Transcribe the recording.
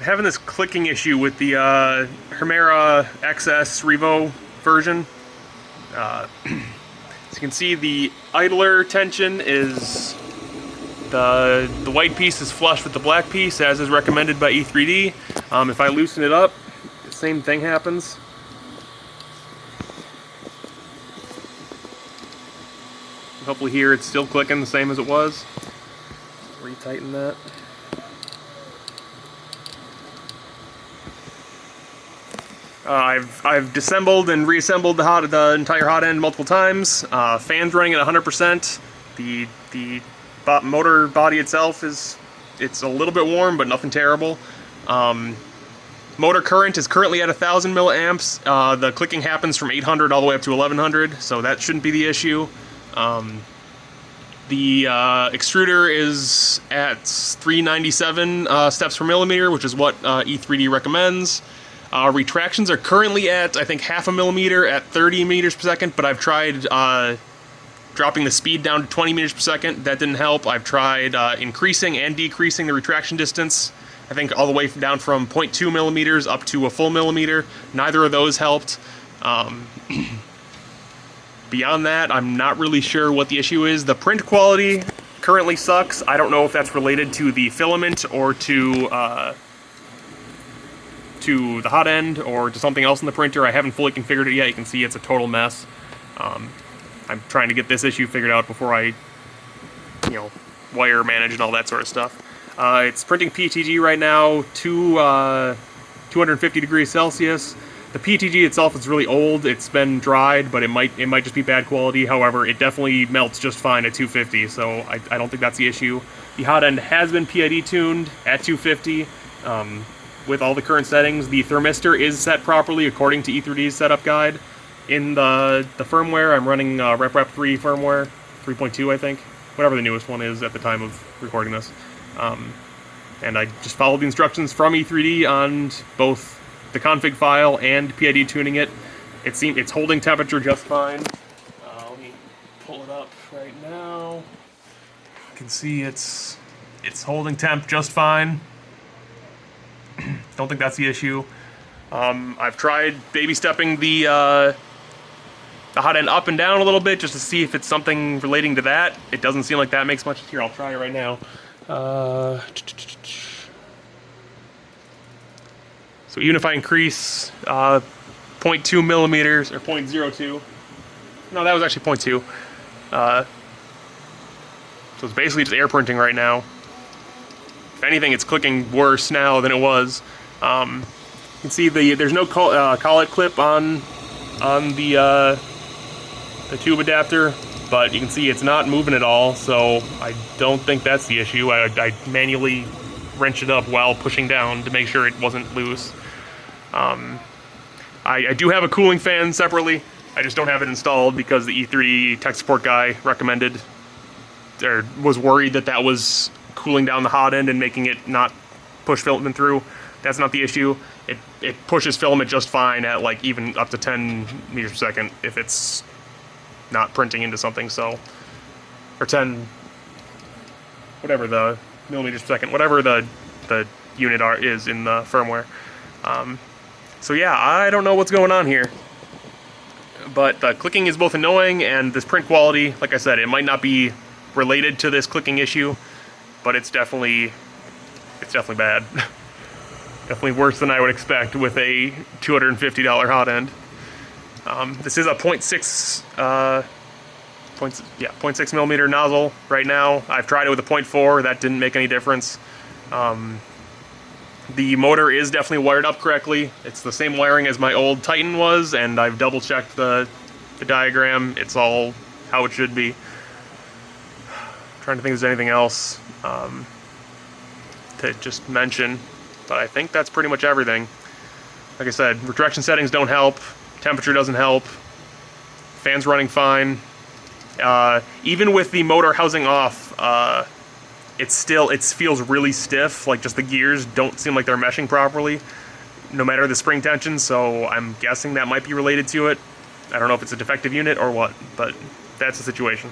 having this clicking issue with the Hemera XS Revo version. As you can see, the idler tension is the white piece is flush with the black piece, as is recommended by E3D. If I loosen it up, the same thing happens. Hopefully here it's still clicking the same as it was. Retighten that. I've disassembled and reassembled the entire hot end multiple times. Fans running at 100%. The motor body itself it's a little bit warm, but nothing terrible. Motor current is currently at 1,000 milliamps. The clicking happens from 800 all the way up to 1100, so that shouldn't be the issue. The extruder is at 397 steps per millimeter, which is what E3D recommends. Retractions are currently at, I think, 0.5 millimeter at 30 meters per second, but I've tried dropping the speed down to 20 meters per second. That didn't help. I've tried increasing and decreasing the retraction distance, I think all the way down from 0.2 millimeters up to a full millimeter. Neither of those helped. Beyond that, I'm not really sure what the issue is. The print quality currently sucks. I don't know if that's related to the filament or to the hot end or to something else in the printer. I haven't fully configured it yet. You can see it's a total mess. I'm trying to get this issue figured out before I, wire manage and all that sort of stuff. It's printing PETG right now to 250 degrees Celsius. The PETG itself is really old. It's been dried, but it might just be bad quality. However, it definitely melts just fine at 250, so I don't think that's the issue. The hot end has been PID tuned at 250 with all the current settings. The thermistor is set properly according to E3D's setup guide. In the firmware, I'm running Rep 3 firmware, 3.2 I think, whatever the newest one is at the time of recording this. And I just followed the instructions from E3D on both the config file and PID tuning it. It's holding temperature just fine. Let me pull it up right now. You can see it's holding temp just fine. Don't think that's the issue. I've tried baby stepping the hot end up and down a little bit just to see if it's something relating to that. It doesn't seem like that makes much. Here, I'll try it right now. So even if I increase 0.2 millimeters, or 0.02, no, that was actually 0.2. So it's basically just air printing right now. If anything, it's clicking worse now than it was. You can see there's no collet clip on the tube adapter, but you can see it's not moving at all, so I don't think that's the issue. I manually wrenched it up while pushing down to make sure it wasn't loose. I do have a cooling fan separately. I just don't have it installed because the E3 tech support guy recommended, or was worried that was cooling down the hot end and making it not push filament through. That's not the issue. It pushes filament just fine at like even up to 10 meters per second if it's not printing into something, so, or 10, whatever the millimeters per second, whatever the unit is in the firmware. So yeah, I don't know what's going on here, but the clicking is both annoying and this print quality, like I said, it might not be related to this clicking issue, but it's definitely bad. Definitely worse than I would expect with a $250 hot end. This is a 0.6 millimeter nozzle right now. I've tried it with a 0.4, that didn't make any difference. The motor is definitely wired up correctly. It's the same wiring as my old Titan was, and I've double checked the diagram. It's all how it should be. Trying to think if there's anything else to just mention, but I think that's pretty much everything. Like I said, retraction settings don't help, temperature doesn't help, fan's running fine. Even with the motor housing off, it feels really stiff, like just the gears don't seem like they're meshing properly, no matter the spring tension, so I'm guessing that might be related to it. I don't know if it's a defective unit or what, but that's the situation.